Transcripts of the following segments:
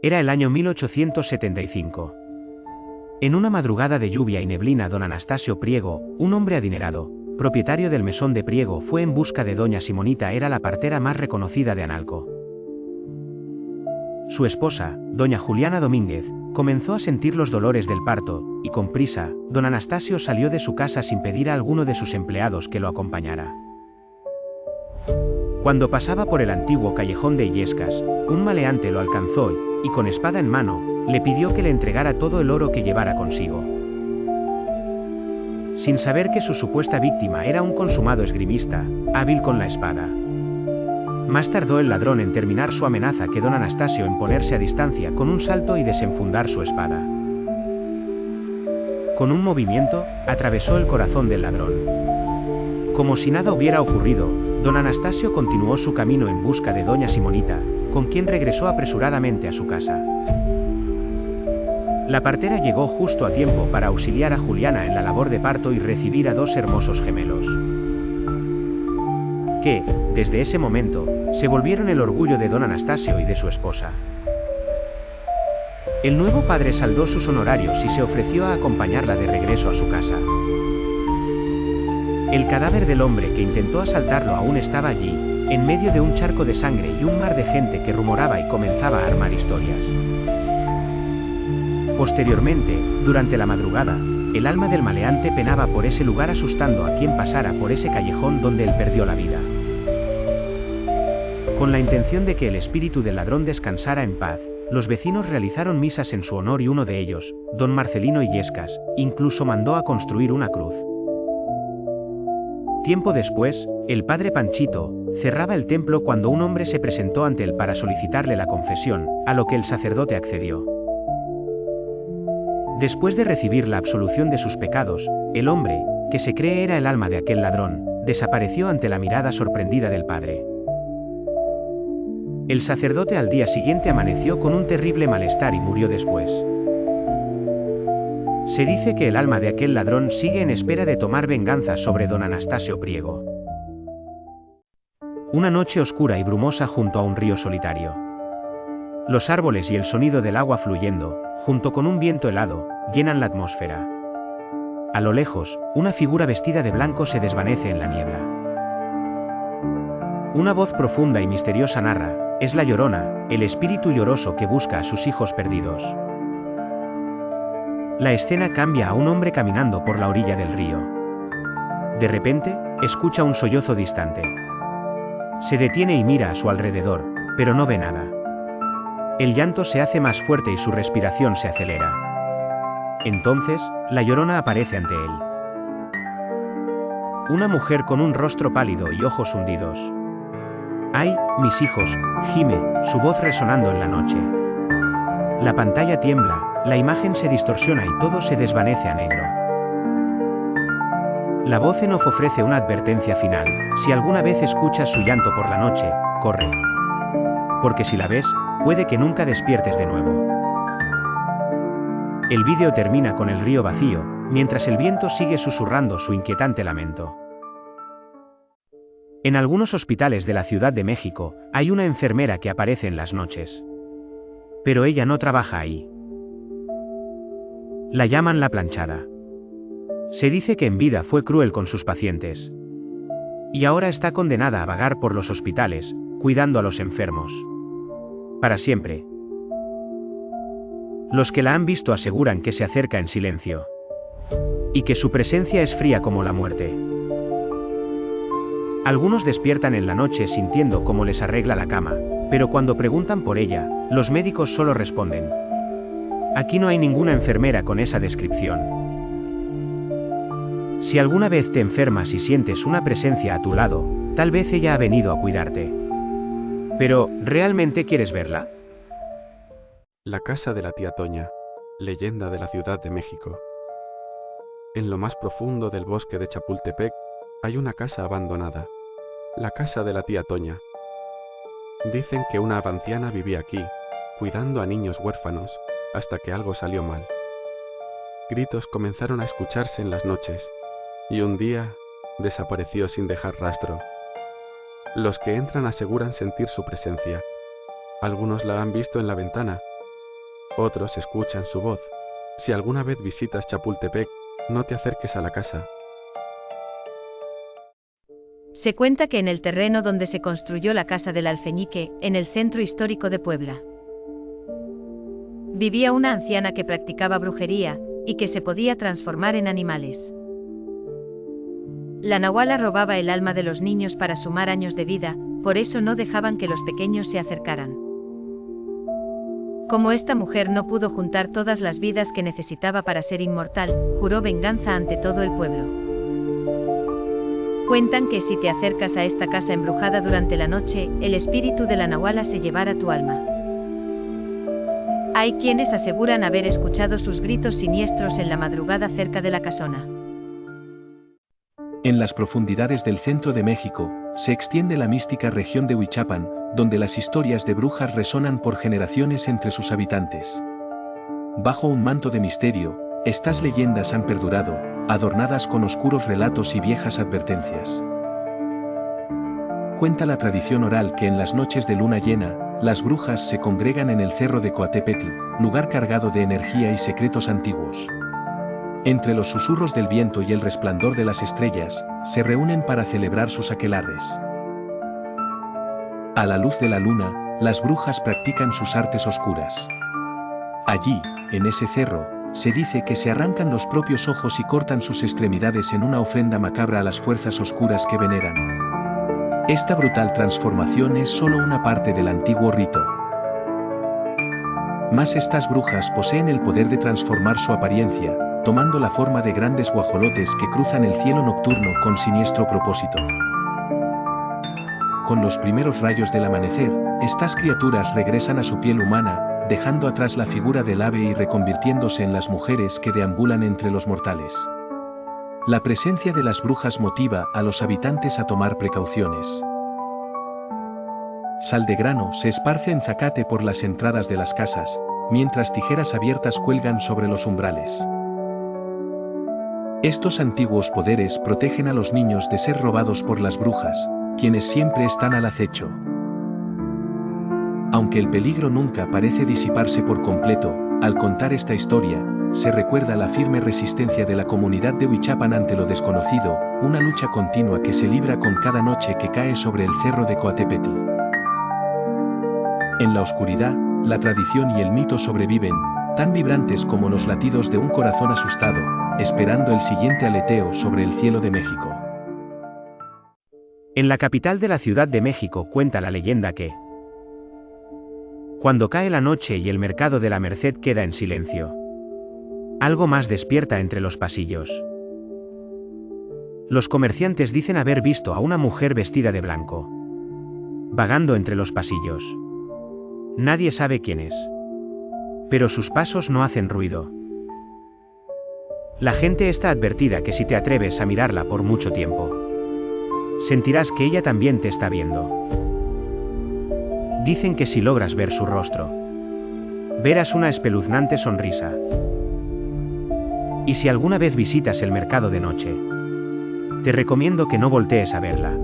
Era el año 1875. En una madrugada de lluvia y neblina, don Anastasio Priego, un hombre adinerado, propietario del mesón de Priego, fue en busca de doña Simonita. Era la partera más reconocida de Analco. Su esposa, doña Juliana Domínguez, comenzó a sentir los dolores del parto, y con prisa, don Anastasio salió de su casa sin pedir a alguno de sus empleados que lo acompañara. Cuando pasaba por el antiguo callejón de Illescas, un maleante lo alcanzó y, con espada en mano, le pidió que le entregara todo el oro que llevara consigo. Sin saber que su supuesta víctima era un consumado esgrimista, hábil con la espada. Más tardó el ladrón en terminar su amenaza que don Anastasio en ponerse a distancia con un salto y desenfundar su espada. Con un movimiento, atravesó el corazón del ladrón. Como si nada hubiera ocurrido, don Anastasio continuó su camino en busca de doña Simonita, con quien regresó apresuradamente a su casa. La partera llegó justo a tiempo para auxiliar a Juliana en la labor de parto y recibir a dos hermosos gemelos, que, desde ese momento, se volvieron el orgullo de don Anastasio y de su esposa. El nuevo padre saldó sus honorarios y se ofreció a acompañarla de regreso a su casa. El cadáver del hombre que intentó asaltarlo aún estaba allí, en medio de un charco de sangre y un mar de gente que rumoraba y comenzaba a armar historias. Posteriormente, durante la madrugada, el alma del maleante penaba por ese lugar asustando a quien pasara por ese callejón donde él perdió la vida. Con la intención de que el espíritu del ladrón descansara en paz, los vecinos realizaron misas en su honor y uno de ellos, don Marcelino Illescas, incluso mandó a construir una cruz. Tiempo después, el padre Panchito cerraba el templo cuando un hombre se presentó ante él para solicitarle la confesión, a lo que el sacerdote accedió. Después de recibir la absolución de sus pecados, el hombre, que se cree era el alma de aquel ladrón, desapareció ante la mirada sorprendida del padre. El sacerdote al día siguiente amaneció con un terrible malestar y murió después. Se dice que el alma de aquel ladrón sigue en espera de tomar venganza sobre don Anastasio Priego. Una noche oscura y brumosa junto a un río solitario. Los árboles y el sonido del agua fluyendo, junto con un viento helado, llenan la atmósfera. A lo lejos, una figura vestida de blanco se desvanece en la niebla. Una voz profunda y misteriosa narra: es la Llorona, el espíritu lloroso que busca a sus hijos perdidos. La escena cambia a un hombre caminando por la orilla del río. De repente, escucha un sollozo distante. Se detiene y mira a su alrededor, pero no ve nada. El llanto se hace más fuerte y su respiración se acelera. Entonces, la Llorona aparece ante él. Una mujer con un rostro pálido y ojos hundidos. ¡Ay, mis hijos!, gime, su voz resonando en la noche. La pantalla tiembla, la imagen se distorsiona y todo se desvanece a negro. La voz en off ofrece una advertencia final: si alguna vez escuchas su llanto por la noche, corre. Porque si la ves, puede que nunca despiertes de nuevo. El vídeo termina con el río vacío, mientras el viento sigue susurrando su inquietante lamento. En algunos hospitales de la Ciudad de México, hay una enfermera que aparece en las noches. Pero ella no trabaja ahí. La llaman la planchada. Se dice que en vida fue cruel con sus pacientes. Y ahora está condenada a vagar por los hospitales, cuidando a los enfermos. Para siempre. Los que la han visto aseguran que se acerca en silencio. Y que su presencia es fría como la muerte. Algunos despiertan en la noche sintiendo cómo les arregla la cama, pero cuando preguntan por ella, los médicos solo responden: aquí no hay ninguna enfermera con esa descripción. Si alguna vez te enfermas y sientes una presencia a tu lado, tal vez ella ha venido a cuidarte. Pero, ¿realmente quieres verla? La casa de la tía Toña, leyenda de la Ciudad de México. En lo más profundo del bosque de Chapultepec hay una casa abandonada, la casa de la tía Toña. Dicen que una anciana vivía aquí, cuidando a niños huérfanos, hasta que algo salió mal. Gritos comenzaron a escucharse en las noches, y un día desapareció sin dejar rastro. Los que entran aseguran sentir su presencia. Algunos la han visto en la ventana, Otros escuchan su voz. Si alguna vez visitas Chapultepec, no te acerques a la casa. Se cuenta que en el terreno donde se construyó la Casa del Alfeñique, en el centro histórico de Puebla, vivía una anciana que practicaba brujería, y que se podía transformar en animales. La nahuala robaba el alma de los niños para sumar años de vida, por eso no dejaban que los pequeños se acercaran. Como esta mujer no pudo juntar todas las vidas que necesitaba para ser inmortal, juró venganza ante todo el pueblo. Cuentan que si te acercas a esta casa embrujada durante la noche, el espíritu de la nahuala se llevará tu alma. Hay quienes aseguran haber escuchado sus gritos siniestros en la madrugada cerca de la casona. En las profundidades del centro de México, se extiende la mística región de Huichapan, donde las historias de brujas resonan por generaciones entre sus habitantes. Bajo un manto de misterio, estas leyendas han perdurado, adornadas con oscuros relatos y viejas advertencias. Cuenta la tradición oral que en las noches de luna llena, las brujas se congregan en el cerro de Coatepetl, lugar cargado de energía y secretos antiguos. Entre los susurros del viento y el resplandor de las estrellas, se reúnen para celebrar sus aquelarres. A la luz de la luna, las brujas practican sus artes oscuras. Allí, en ese cerro, se dice que se arrancan los propios ojos y cortan sus extremidades en una ofrenda macabra a las fuerzas oscuras que veneran. Esta brutal transformación es solo una parte del antiguo rito. Mas estas brujas poseen el poder de transformar su apariencia, tomando la forma de grandes guajolotes que cruzan el cielo nocturno con siniestro propósito. Con los primeros rayos del amanecer, estas criaturas regresan a su piel humana, dejando atrás la figura del ave y reconvirtiéndose en las mujeres que deambulan entre los mortales. La presencia de las brujas motiva a los habitantes a tomar precauciones. Sal de grano se esparce en zacate por las entradas de las casas, mientras tijeras abiertas cuelgan sobre los umbrales. Estos antiguos poderes protegen a los niños de ser robados por las brujas, quienes siempre están al acecho. Aunque el peligro nunca parece disiparse por completo, al contar esta historia, se recuerda la firme resistencia de la comunidad de Huichapan ante lo desconocido, una lucha continua que se libra con cada noche que cae sobre el cerro de Coatepetl. En la oscuridad, la tradición y el mito sobreviven, tan vibrantes como los latidos de un corazón asustado, esperando el siguiente aleteo sobre el cielo de México. En la capital de la Ciudad de México cuenta la leyenda que, cuando cae la noche y el mercado de la Merced queda en silencio, algo más despierta entre los pasillos. Los comerciantes dicen haber visto a una mujer vestida de blanco, vagando entre los pasillos. Nadie sabe quién es, pero sus pasos no hacen ruido. La gente está advertida que si te atreves a mirarla por mucho tiempo, sentirás que ella también te está viendo. Dicen que si logras ver su rostro, verás una espeluznante sonrisa. Y si alguna vez visitas el mercado de noche, te recomiendo que no voltees a verla.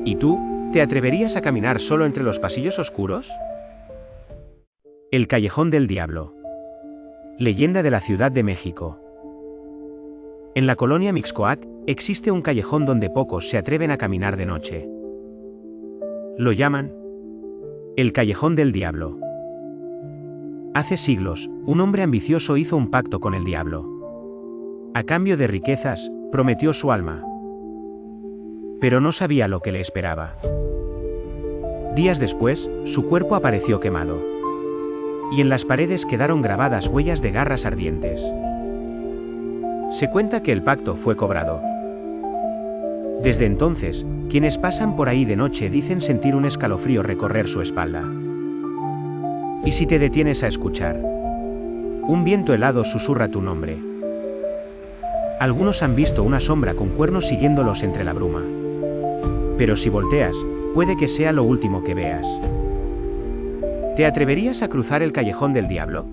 ¿Y tú, te atreverías a caminar solo entre los pasillos oscuros? El Callejón del Diablo. Leyenda de la Ciudad de México. En la colonia Mixcoac, existe un callejón donde pocos se atreven a caminar de noche. Lo llaman el Callejón del Diablo. Hace siglos, un hombre ambicioso hizo un pacto con el diablo. A cambio de riquezas, prometió su alma. Pero no sabía lo que le esperaba. Días después, su cuerpo apareció quemado. Y en las paredes quedaron grabadas huellas de garras ardientes. Se cuenta que el pacto fue cobrado. Desde entonces, quienes pasan por ahí de noche dicen sentir un escalofrío recorrer su espalda. Y si te detienes a escuchar, un viento helado susurra tu nombre. Algunos han visto una sombra con cuernos siguiéndolos entre la bruma. Pero si volteas, puede que sea lo último que veas. ¿Te atreverías a cruzar el Callejón del Diablo?